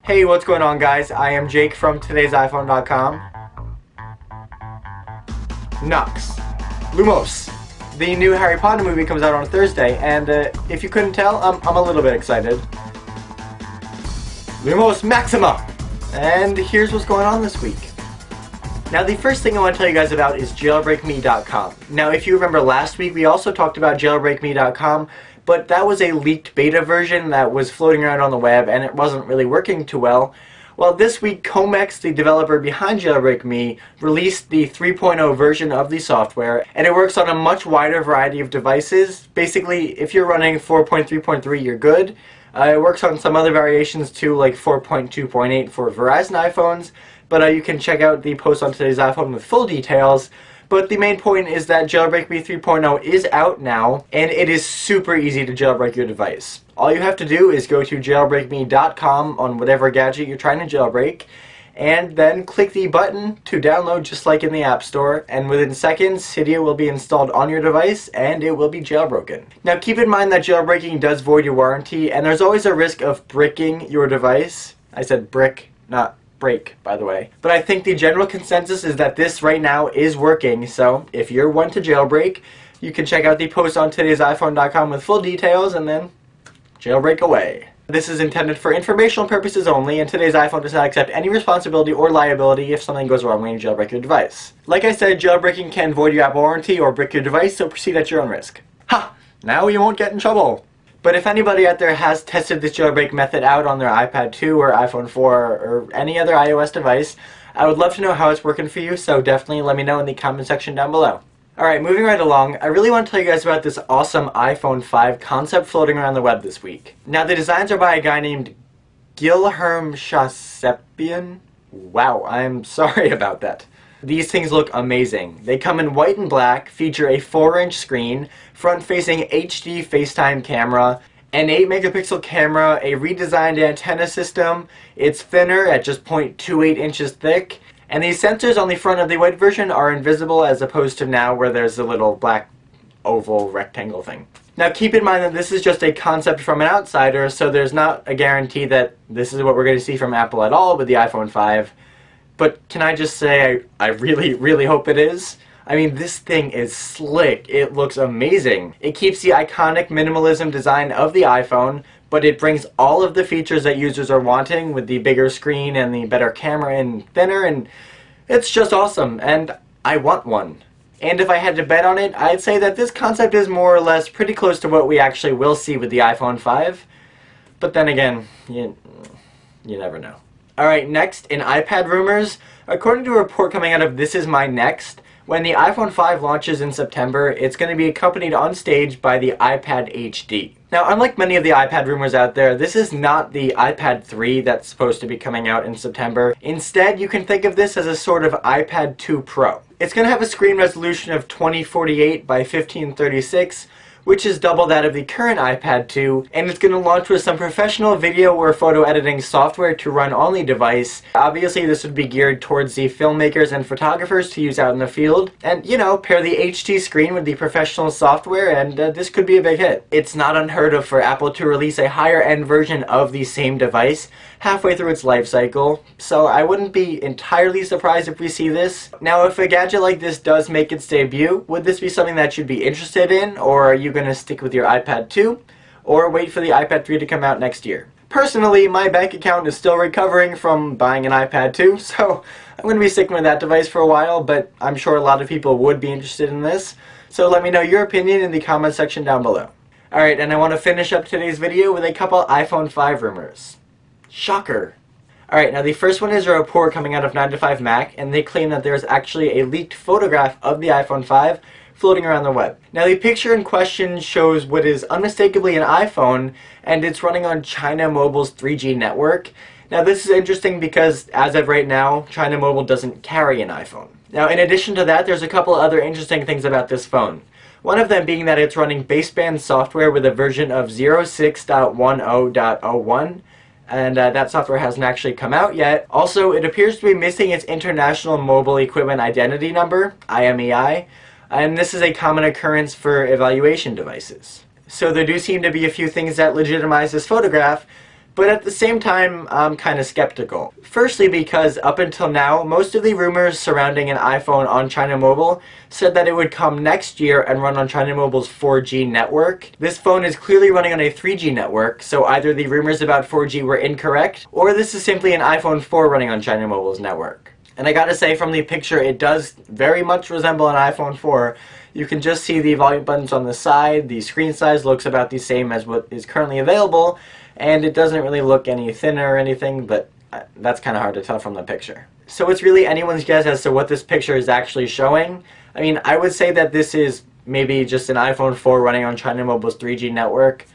Hey, what's going on, guys? I am Jake from today'siphone.com. Nux. Lumos. The new Harry Potter movie comes out on Thursday, and if you couldn't tell, I'm a little bit excited. Lumos Maxima! And here's what's going on this week. Now, the first thing I want to tell you guys about is JailbreakMe.com. Now, if you remember last week, we also talked about JailbreakMe.com, but that was a leaked beta version that was floating around on the web and it wasn't really working too well. Well, this week, Comex, the developer behind JailbreakMe, released the 3.0 version of the software, and it works on a much wider variety of devices. Basically, if you're running 4.3.3, you're good. It works on some other variations too, like 4.2.8 for Verizon iPhones, but you can check out the post on today's iPhone with full details. But the main point is that JailbreakMe 3.0 is out now, and it is super easy to jailbreak your device. All you have to do is go to JailbreakMe.com on whatever gadget you're trying to jailbreak, and then click the button to download just like in the App Store, and within seconds, Cydia will be installed on your device, and it will be jailbroken. Now keep in mind that jailbreaking does void your warranty, and there's always a risk of bricking your device. I said brick, not break, by the way. But I think the general consensus is that this right now is working, so if you're one to jailbreak, you can check out the post on today'siphone.com with full details and then jailbreak away. This is intended for informational purposes only, and today's iPhone does not accept any responsibility or liability if something goes wrong when you jailbreak your device. Like I said, jailbreaking can void your Apple warranty or brick your device, so proceed at your own risk. Ha! Now you won't get in trouble! But if anybody out there has tested this jailbreak method out on their iPad 2 or iPhone 4 or any other iOS device, I would love to know how it's working for you, so definitely let me know in the comment section down below. Alright, moving right along, I really want to tell you guys about this awesome iPhone 5 concept floating around the web this week. Now, the designs are by a guy named Guilherme Chasepian. Wow, I'm sorry about that. These things look amazing. They come in white and black, feature a 4-inch screen, front-facing HD FaceTime camera, an 8-megapixel camera, a redesigned antenna system. It's thinner at just 0.28 inches thick, and these sensors on the front of the white version are invisible as opposed to now where there's a little black oval rectangle thing. Now keep in mind that this is just a concept from an outsider, so there's not a guarantee that this is what we're going to see from Apple at all with the iPhone 5. But can I just say, I really, really hope it is. I mean, this thing is slick. It looks amazing. It keeps the iconic minimalism design of the iPhone, but it brings all of the features that users are wanting with the bigger screen and the better camera and thinner, and it's just awesome, and I want one. And if I had to bet on it, I'd say that this concept is more or less pretty close to what we actually will see with the iPhone 5. But then again, you never know. Alright, next, in iPad rumors, according to a report coming out of This Is My Next, when the iPhone 5 launches in September, it's going to be accompanied on stage by the iPad HD. Now, unlike many of the iPad rumors out there, this is not the iPad 3 that's supposed to be coming out in September. Instead, you can think of this as a sort of iPad 2 Pro. It's going to have a screen resolution of 2048 by 1536, which is double that of the current iPad 2, and it's going to launch with some professional video or photo editing software to run on the device. Obviously, this would be geared towards the filmmakers and photographers to use out in the field, and, you know, pair the HD screen with the professional software, and this could be a big hit. It's not unheard of for Apple to release a higher-end version of the same device halfway through its life cycle, so I wouldn't be entirely surprised if we see this. Now, if a gadget like this does make its debut, would this be something that you'd be interested in, or are you going to stick with your iPad 2, or wait for the iPad 3 to come out next year? Personally, my bank account is still recovering from buying an iPad 2, so I'm going to be sticking with that device for a while, but I'm sure a lot of people would be interested in this, so let me know your opinion in the comment section down below. Alright, and I want to finish up today's video with a couple iPhone 5 rumors. Shocker! Alright, now the first one is a report coming out of 9to5Mac, and they claim that there is actually a leaked photograph of the iPhone 5 floating around the web. Now, the picture in question shows what is unmistakably an iPhone, and it's running on China Mobile's 3G network. Now, this is interesting because, as of right now, China Mobile doesn't carry an iPhone. Now, in addition to that, there's a couple other interesting things about this phone. One of them being that it's running baseband software with a version of 06.10.01, and that software hasn't actually come out yet. Also, it appears to be missing its International Mobile Equipment Identity Number, IMEI, and this is a common occurrence for evaluation devices. So there do seem to be a few things that legitimize this photograph, But at the same time, I'm kind of skeptical. Firstly, because up until now, most of the rumors surrounding an iPhone on China Mobile said that it would come next year and run on China Mobile's 4G network. This phone is clearly running on a 3G network, so either the rumors about 4G were incorrect, or this is simply an iPhone 4 running on China Mobile's network. And I gotta say, from the picture, it does very much resemble an iPhone 4. You can just see the volume buttons on the side, the screen size looks about the same as what is currently available, and it doesn't really look any thinner or anything, but that's kind of hard to tell from the picture. So it's really anyone's guess as to what this picture is actually showing. I mean, I would say that this is maybe just an iPhone 4 running on China Mobile's 3G network.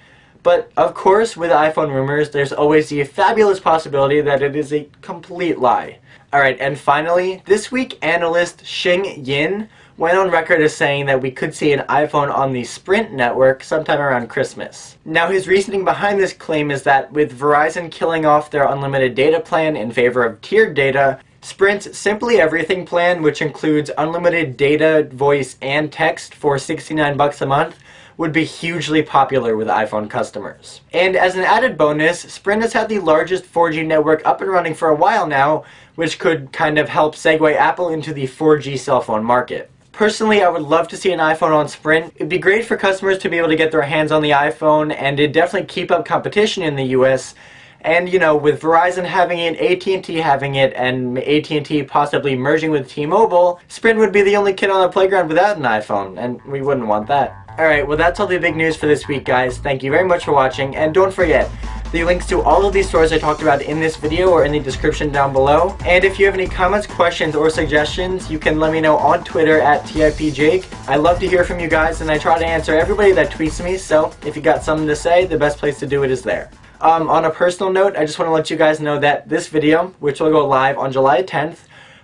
But of course, with iPhone rumors, there's always the fabulous possibility that it is a complete lie. Alright, and finally, this week analyst Xing Yin went on record as saying that we could see an iPhone on the Sprint network sometime around Christmas. Now, his reasoning behind this claim is that with Verizon killing off their unlimited data plan in favor of tiered data, Sprint's Simply Everything plan, which includes unlimited data, voice, and text for $69 a month, would be hugely popular with iPhone customers. And as an added bonus, Sprint has had the largest 4G network up and running for a while now, which could kind of help segue Apple into the 4G cell phone market. Personally, I would love to see an iPhone on Sprint. It'd be great for customers to be able to get their hands on the iPhone, and it'd definitely keep up competition in the US. And, you know, with Verizon having it, AT&T having it, and AT&T possibly merging with T-Mobile, Sprint would be the only kid on the playground without an iPhone, and we wouldn't want that. Alright, well that's all the big news for this week, guys. Thank you very much for watching, and don't forget, the links to all of these stores I talked about in this video are in the description down below. And if you have any comments, questions, or suggestions, you can let me know on Twitter at TIPJake. I love to hear from you guys, and I try to answer everybody that tweets me, so if you got something to say, the best place to do it is there. On a personal note, I just want to let you guys know that this video, which will go live on July 10th,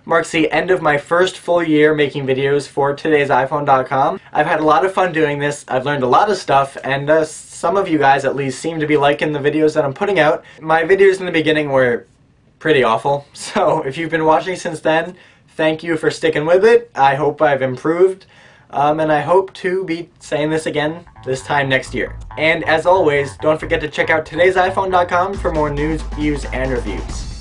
marks the end of my first full year making videos for today'siphone.com. I've had a lot of fun doing this, I've learned a lot of stuff, and some of you guys at least seem to be liking the videos that I'm putting out. My videos in the beginning were pretty awful, so if you've been watching since then, thank you for sticking with it. I hope I've improved, and I hope to be saying this again this time next year. And as always, don't forget to check out today'siphone.com for more news, views, and reviews.